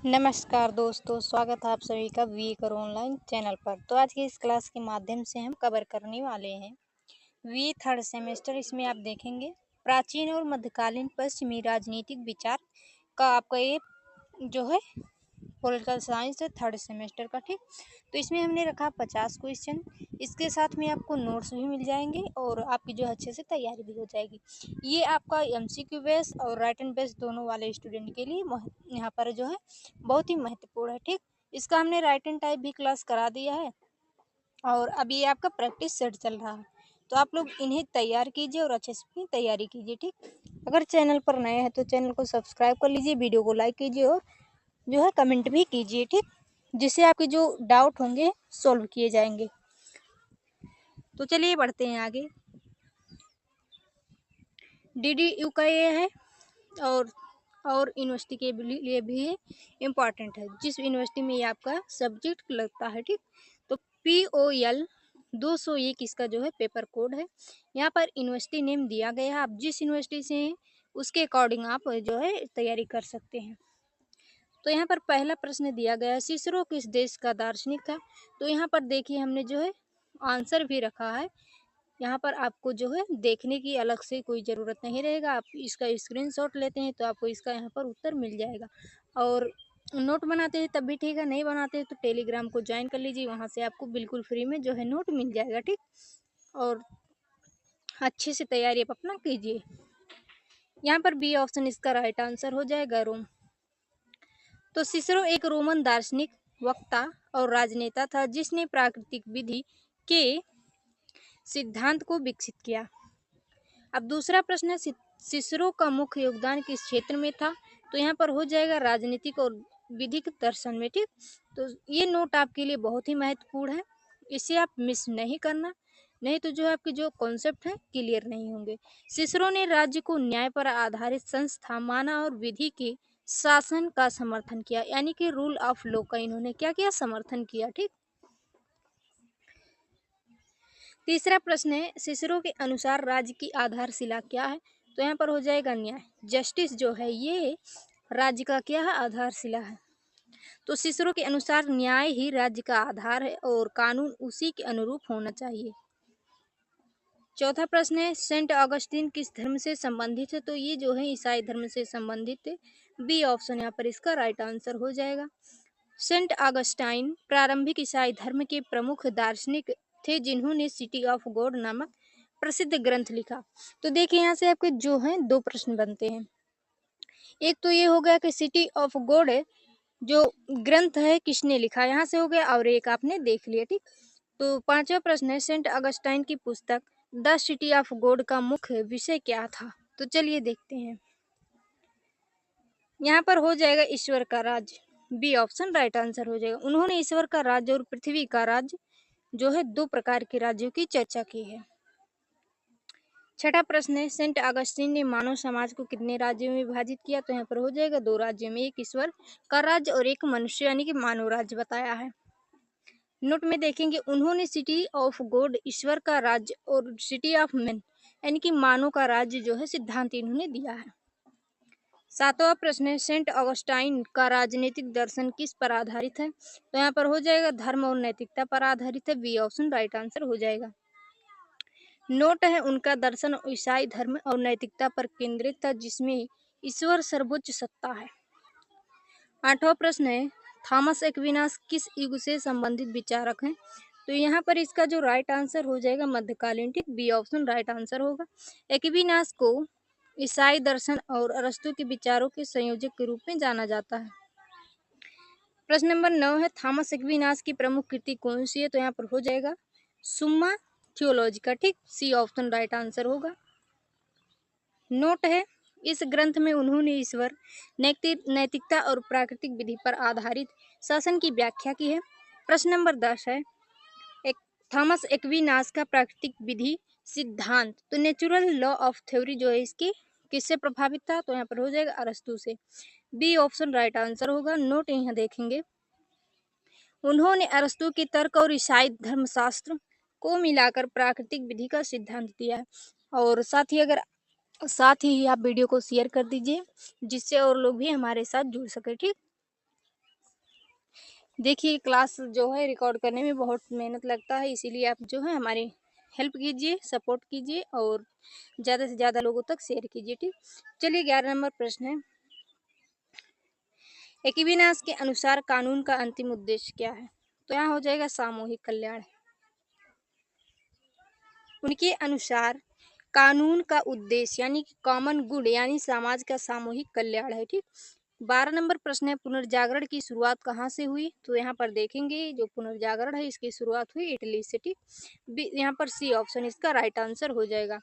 नमस्कार दोस्तों, स्वागत है आप सभी का वी कर ऑनलाइन चैनल पर। तो आज की इस क्लास के माध्यम से हम कवर करने वाले हैं वी थर्ड सेमेस्टर। इसमें आप देखेंगे प्राचीन और मध्यकालीन पश्चिमी राजनीतिक विचार का आपका ये जो है पॉलिटिकल साइंस है थर्ड सेमेस्टर का। ठीक, तो इसमें हमने रखा 50 क्वेश्चन। इसके साथ में आपको नोट्स भी मिल जाएंगे और आपकी जो है अच्छे से तैयारी भी हो जाएगी। ये आपका एमसीक्यू बेस और राइट एंड बेस दोनों वाले स्टूडेंट के लिए यहाँ पर जो है बहुत ही महत्वपूर्ण है। ठीक, इसका हमने राइट एंड टाइप भी क्लास करा दिया है और अभी ये आपका प्रैक्टिस सेट चल रहा है। तो आप लोग इन्हें तैयार कीजिए और अच्छे से अपनी तैयारी कीजिए। ठीक, अगर चैनल पर नए हैं तो चैनल को सब्सक्राइब कर लीजिए, वीडियो को लाइक कीजिए और जो है कमेंट भी कीजिए। ठीक, जिससे आपके जो डाउट होंगे सॉल्व किए जाएंगे। तो चलिए बढ़ते हैं आगे। डीडीयू का ये है और यूनिवर्सिटी के लिए भी इम्पॉर्टेंट है, जिस यूनिवर्सिटी में ये आपका सब्जेक्ट लगता है। ठीक, तो POL 201 इसका जो है पेपर कोड है। यहाँ पर यूनिवर्सिटी नेम दिया गया है, आप जिस यूनिवर्सिटी से हैं उसके अकॉर्डिंग आप जो है तैयारी कर सकते हैं। तो यहाँ पर पहला प्रश्न दिया गया है, सिसरो किस देश का दार्शनिक था। तो यहाँ पर देखिए हमने जो है आंसर भी रखा है। यहाँ पर आपको जो है देखने की अलग से कोई ज़रूरत नहीं रहेगा, आप इसका स्क्रीनशॉट लेते हैं तो आपको इसका यहाँ पर उत्तर मिल जाएगा। और नोट बनाते हैं तब भी ठीक है, नहीं बनाते हैं तो टेलीग्राम को ज्वाइन कर लीजिए, वहाँ से आपको बिल्कुल फ्री में जो है नोट मिल जाएगा। ठीक, और अच्छे से तैयारी आप अपना कीजिए। यहाँ पर बी ऑप्शन इसका राइट आंसर हो जाएगा, रोम। तो सिसरो एक रोमन दार्शनिक, वक्ता और राजनेता था जिसने प्राकृतिक विधि के सिद्धांत को विकसित किया। अब दूसरा प्रश्न है, सिसरो का मुख्य योगदान किस क्षेत्र में था। तो यहाँ पर हो जाएगा राजनीतिक और विधिक दर्शन में। ठीक, तो ये नोट आपके लिए बहुत ही महत्वपूर्ण है, इसे आप मिस नहीं करना, नहीं तो जो आपके जो कॉन्सेप्ट है क्लियर नहीं होंगे। सिसरो ने राज्य को न्याय पर आधारित संस्था माना और विधि के शासन का समर्थन किया, यानी कि रूल ऑफ लॉ का इन्होंने क्या किया, समर्थन किया। ठीक, तीसरा प्रश्न है, सिसरो के अनुसार राज्य की आधारशिला क्या है। तो यहाँ पर हो जाएगा न्याय, जस्टिस जो है ये राज्य का क्या है, आधारशिला है। तो सिसरो के अनुसार न्याय ही राज्य का आधार है और कानून उसी के अनुरूप होना चाहिए। चौथा प्रश्न है, सेंट ऑगस्टीन किस धर्म से संबंधित है। तो ये जो है ईसाई धर्म से संबंधित है, बी ऑप्शन यहाँ पर इसका राइट आंसर हो जाएगा। सेंट ऑगस्टाइन प्रारंभिक ईसाई धर्म के प्रमुख दार्शनिक थे जिन्होंने सिटी ऑफ गॉड नामक प्रसिद्ध ग्रंथ लिखा। तो देखिए यहाँ से आपके जो हैं दो प्रश्न बनते हैं। एक तो ये हो गया कि सिटी ऑफ गॉड जो ग्रंथ है किसने लिखा, यहाँ से हो गया, और एक आपने देख लिया। ठीक, तो पांचवा प्रश्न है, सेंट ऑगस्टाइन की पुस्तक द सिटी ऑफ गॉड का मुख्य विषय क्या था। तो चलिए देखते हैं। यहाँ पर हो जाएगा ईश्वर का राज्य, बी ऑप्शन राइट आंसर हो जाएगा। उन्होंने ईश्वर का राज्य और पृथ्वी का राज्य जो है दो प्रकार के राज्यों की चर्चा की है। छठा प्रश्न है, सेंट ऑगस्टीन ने मानव समाज को कितने राज्यों में विभाजित किया। तो यहाँ पर हो जाएगा दो राज्यों में, एक ईश्वर का राज्य और एक मनुष्य यानी कि मानव राज्य बताया है। नोट में देखेंगे उन्होंने सिटी ऑफ गॉड ईश्वर का राज्य और सिटी ऑफ मैन यानी कि मानव का राज्य जो है सिद्धांत इन्होंने दिया है। सातवां प्रश्न है, सेंट ऑगस्टाइन का राजनीतिक दर्शन किस पर आधारित है। तो यहाँ पर हो जाएगा धर्म और नैतिकता पर आधारित है, बी ऑप्शन राइट आंसर हो जाएगा। नोट है उनका दर्शन ईसाई धर्म और नैतिकता पर केंद्रित था जिसमें ईश्वर सर्वोच्च सत्ता है। आठवां प्रश्न है, थॉमस एक्विनास किस युग से संबंधित विचारक हैं। तो यहाँ पर इसका जो राइट आंसर हो जाएगा मध्यकालीन। ठीक, बी ऑप्शन राइट आंसर होगा। एक्विनास को ईसाई दर्शन और अरस्तु के विचारों के संयोजक के रूप में जाना जाता है। प्रश्न नंबर 9 है, थॉमस एक्विनास की प्रमुख कृति कौन सी है। तो यहाँ पर हो जाएगा सुम्मा थियोलॉजिका। ठीक, सी ऑप्शन राइट आंसर होगा। नोट है इस ग्रंथ में उन्होंने ईश्वर, नैतिकता और प्राकृतिक विधि पर आधारित शासन की व्याख्या की है। प्रश्न नंबर 10 है, एक थॉमस एक्विनास का प्राकृतिक विधि सिद्धांत, तो नेचुरल लॉ ऑफ थ्योरी जो है इसकी किससे प्रभावित था। तो यहाँ पर हो जाएगा अरस्तु से, बी ऑप्शन राइट आंसर होगा। नोट यहाँ देखेंगे उन्होंने अरस्तु के तर्क और ईसाई धर्मशास्त्र को मिलाकर प्राकृतिक विधि का सिद्धांत दिया है। और साथ ही आप वीडियो को शेयर कर दीजिए जिससे और लोग भी हमारे साथ जुड़ सके। ठीक, देखिए क्लास जो है रिकॉर्ड करने में बहुत मेहनत लगता है, इसीलिए आप जो है हमारी हेल्प कीजिए, सपोर्ट कीजिए और ज़्यादा से ज़्यादा लोगों तक शेयर कीजिए। ठीक, चलिए 11 नंबर प्रश्न है, एक्विनास के अनुसार कानून का अंतिम उद्देश्य क्या है? तो यहाँ हो जाएगा सामूहिक कल्याण। उनके अनुसार कानून का उद्देश्य यानी कि कॉमन गुड यानी समाज का सामूहिक कल्याण है। ठीक, 12 नंबर प्रश्न है, पुनर्जागरण की शुरुआत कहाँ से हुई? तो यहाँ पर देखेंगे जो पुनर्जागरण है इसकी शुरुआत हुई इटली से। ठीक, यहाँ पर सी ऑप्शन इसका राइट आंसर हो जाएगा।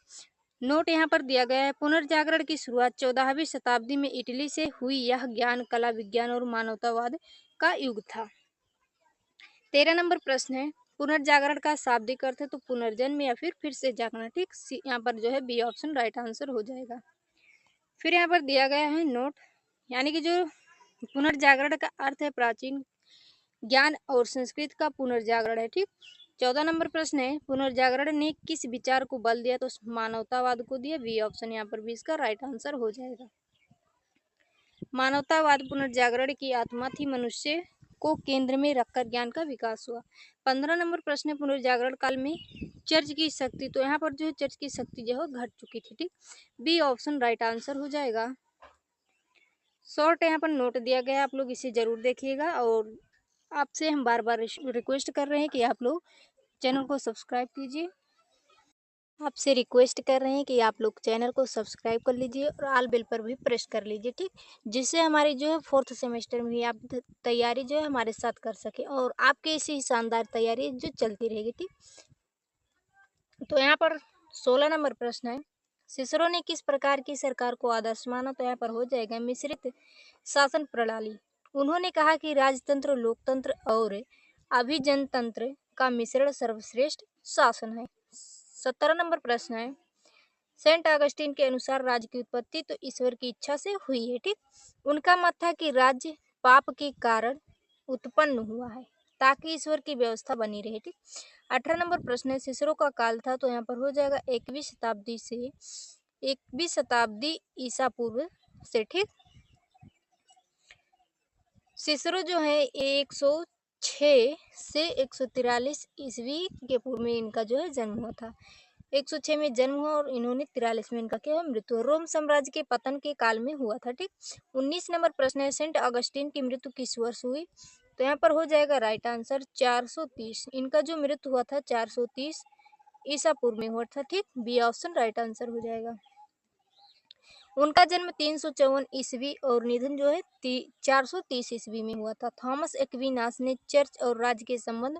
नोट यहाँ पर दिया गया है, पुनर्जागरण की शुरुआत 14वीं शताब्दी में इटली से हुई। यह ज्ञान, कला, विज्ञान और मानवतावाद का युग था। 13 नंबर प्रश्न है, पुनर्जागरण का शाब्दिक अर्थ है तो पुनर्जन्म या फिर से जागना। ठीक, यहाँ पर जो है बी ऑप्शन राइट आंसर हो जाएगा। फिर यहाँ पर दिया गया है नोट, यानी कि जो पुनर्जागरण का अर्थ है प्राचीन ज्ञान और संस्कृति का पुनर्जागरण है। ठीक, 14 नंबर प्रश्न है, पुनर्जागरण ने किस विचार को बल दिया? तो मानवतावाद को दिया। बी ऑप्शन यहाँ पर भी इसका राइट आंसर हो जाएगा। मानवतावाद पुनर्जागरण की आत्मा थी, मनुष्य को केंद्र में रखकर ज्ञान का विकास हुआ। 15 नंबर प्रश्न है, पुनर्जागरण काल में चर्च की शक्ति, तो यहाँ पर जो है चर्च की शक्ति जो है घट चुकी थी। ठीक, बी ऑप्शन राइट आंसर हो जाएगा। शॉर्ट यहाँ पर नोट दिया गया है, आप लोग इसे जरूर देखिएगा और आपसे हम बार बार रिक्वेस्ट कर रहे हैं कि आप लोग चैनल को सब्सक्राइब कीजिए। आपसे रिक्वेस्ट कर रहे हैं कि आप लोग चैनल को सब्सक्राइब कर लीजिए और ऑल बेल पर भी प्रेस कर लीजिए। ठीक, जिससे हमारी जो है 4th सेमेस्टर में भी आप तैयारी जो है हमारे साथ कर सके और आपकी इसी शानदार तैयारी जो चलती रहेगी। ठीक, तो यहाँ पर 16 नंबर प्रश्न है, सिसरो ने किस प्रकार की सरकार को आदर्श माना? तो यहाँ पर हो जाएगा मिश्रित शासन प्रणाली। उन्होंने कहा कि राजतंत्र, लोकतंत्र और अभिजनतंत्र का मिश्रण सर्वश्रेष्ठ शासन है। 17 नंबर प्रश्न है, सेंट ऑगस्टिन के अनुसार राज्य की उत्पत्ति तो ईश्वर की इच्छा से हुई है। ठीक, उनका मत था कि राज्य पाप के कारण उत्पन्न हुआ है ताकि ईश्वर की व्यवस्था बनी रहे। ठीक, 18 नंबर प्रश्न है, सिसरो का काल था? तो यहाँ पर हो जाएगा 1वीं शताब्दी से 1वीं शताब्दी ईसा पूर्व से। ठीक, सिसरो जो है 106 से 143 ईस्वी के पूर्व में इनका जो है जन्म हुआ था। 106 में जन्म हुआ और इन्होंने 43 में इनका क्या हुआ? मृत्यु हुआ। रोम साम्राज्य के पतन के काल में हुआ था। ठीक, 19 नंबर प्रश्न है, सेंट ऑगस्टिन की मृत्यु किस वर्ष हुई? तो यहाँ पर हो जाएगा राइट आंसर 430। इनका जो मृत्यु हुआ था 430 ईसा पूर्व में हुआ था। ठीक, बी ऑप्शन राइट आंसर हो जाएगा। उनका जन्म 354 ईस्वी और निधन जो है 430 ईस्वी में हुआ था। थॉमस एक्विनास ने चर्च और राज्य के संबंध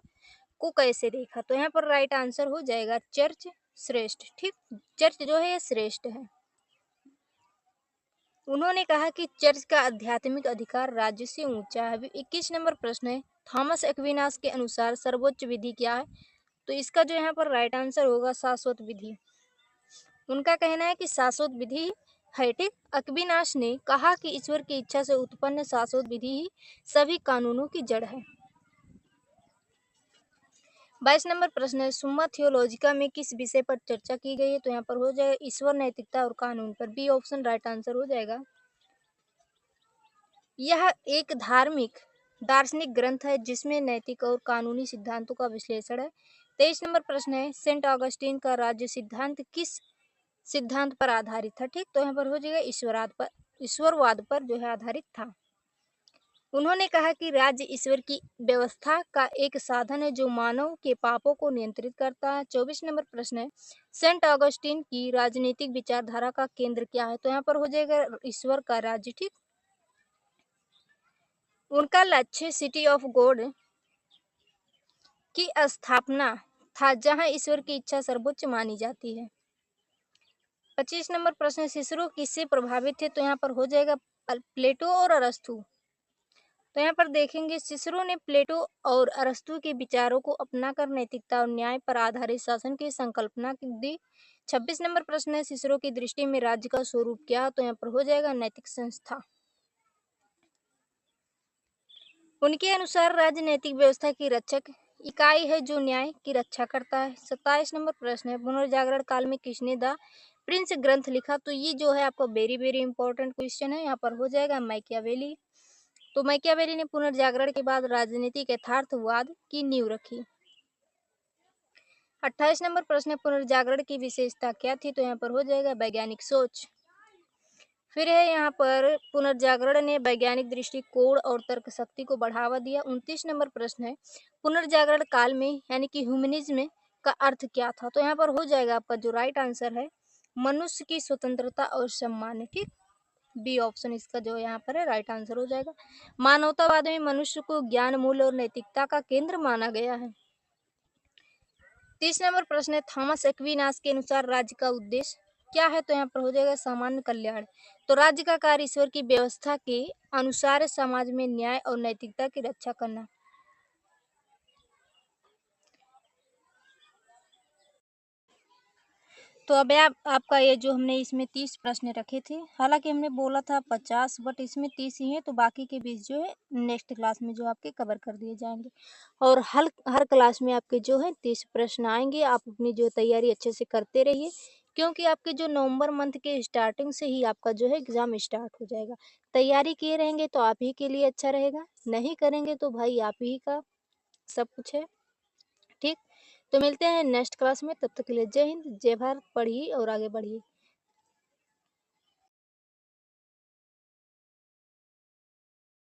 को कैसे देखा? तो यहाँ पर राइट आंसर हो जाएगा चर्च श्रेष्ठ। ठीक, चर्च जो है श्रेष्ठ है। उन्होंने कहा कि चर्च का आध्यात्मिक अधिकार राज्य से ऊंचा है। 21 नंबर प्रश्न है, थॉमस एक्विनास के अनुसार सर्वोच्च विधि क्या है? तो इसका जो यहाँ पर राइट आंसर होगा शाश्वत विधि। उनका कहना है कि शाश्वत विधि है। ठीक, अक्विनास ने कहा कि ईश्वर की इच्छा से उत्पन्न शाश्वत विधि ही सभी कानूनों की जड़ है। 22 नंबर प्रश्न है, सुम्मा थियोलॉजिका में किस विषय पर चर्चा की गई है? तो यहाँ पर हो जाएगा ईश्वर, नैतिकता और कानून पर। बी ऑप्शन राइट आंसर हो जाएगा। यह एक धार्मिक दार्शनिक ग्रंथ है जिसमें नैतिक और कानूनी सिद्धांतों का विश्लेषण है। 23 नंबर प्रश्न है, सेंट ऑगस्टिन का राज्य सिद्धांत किस सिद्धांत पर आधारित था? ठीक, तो यहाँ पर हो जाएगा ईश्वरवाद पर जो है आधारित था। उन्होंने कहा कि राज्य ईश्वर की व्यवस्था का एक साधन है जो मानव के पापों को नियंत्रित करता है। 24 नंबर प्रश्न है, सेंट ऑगस्टिन की राजनीतिक विचारधारा का केंद्र क्या है? तो यहाँ पर हो जाएगा ईश्वर का राज्य। ठीक, उनका लक्ष्य सिटी ऑफ गॉड की स्थापना था जहां ईश्वर की इच्छा सर्वोच्च मानी जाती है। 25 नंबर प्रश्न, सिसरो किससे प्रभावित थे? तो यहाँ पर हो जाएगा प्लेटो और अरस्तु। तो यहाँ पर देखेंगे सिसरो ने प्लेटो और अरस्तु के विचारों को अपनाकर नैतिकता और न्याय पर आधारित शासन की संकल्पना दी। 26 नंबर प्रश्न है, सिसरो की दृष्टि में राज्य का स्वरूप क्या? तो यहाँ पर हो जाएगा नैतिक संस्था। उनके अनुसार राजनीतिक व्यवस्था की रक्षक इकाई है जो न्याय की रक्षा करता है। 27 नंबर प्रश्न है, पुनर्जागरण काल में किसने द प्रिंस ग्रंथ लिखा? तो ये जो है आपका वेरी वेरी इंपॉर्टेंट क्वेश्चन है। यहाँ पर हो जाएगा मैकियावेली। तो मैकियावेली ने पुनर्जागरण के बाद राजनीतिक यथार्थवाद की नींव रखी। 28 नंबर प्रश्न है, पुनर्जागरण की विशेषता क्या थी? तो यहाँ पर हो जाएगा वैज्ञानिक सोच। फिर है यहाँ पर पुनर्जागरण ने वैज्ञानिक दृष्टिकोण और तर्क शक्ति को बढ़ावा दिया। 29 नंबर प्रश्न है, पुनर्जागरण काल में यानी कि ह्यूमनिज्म का अर्थ क्या था? तो यहाँ पर हो जाएगा आपका जो राइट आंसर है मनुष्य की स्वतंत्रता और सम्मान। ठीक, बी ऑप्शन इसका जो यहाँ पर है राइट आंसर हो जाएगा। मानवतावाद में मनुष्य को ज्ञान, मूल्य और नैतिकता का केंद्र माना गया है। 30 नंबर प्रश्न है, थॉमस एक्विनास के अनुसार राज्य का उद्देश्य क्या है? तो यहाँ पर हो जाएगा सामान्य कल्याण। तो राज्य का कार्य ईश्वर की व्यवस्था के अनुसार समाज में न्याय और नैतिकता की रक्षा करना। तो अब आपका ये जो हमने इसमें 30 प्रश्न रखे थे, हालांकि हमने बोला था 50, बट इसमें 30 ही है, तो बाकी के 20 जो है नेक्स्ट क्लास में जो आपके कवर कर दिए जाएंगे। और हर क्लास में आपके जो है 30 प्रश्न आएंगे। आप अपनी जो तैयारी अच्छे से करते रहिए, क्योंकि आपके जो नवंबर मंथ के स्टार्टिंग से ही आपका जो है एग्जाम स्टार्ट हो जाएगा। तैयारी किए रहेंगे तो आप ही के लिए अच्छा रहेगा, नहीं करेंगे तो भाई आप ही का सब कुछ है। ठीक, तो मिलते हैं नेक्स्ट क्लास में, तब तक के लिए जय हिंद, जय भारत। पढ़िए और आगे बढ़िए।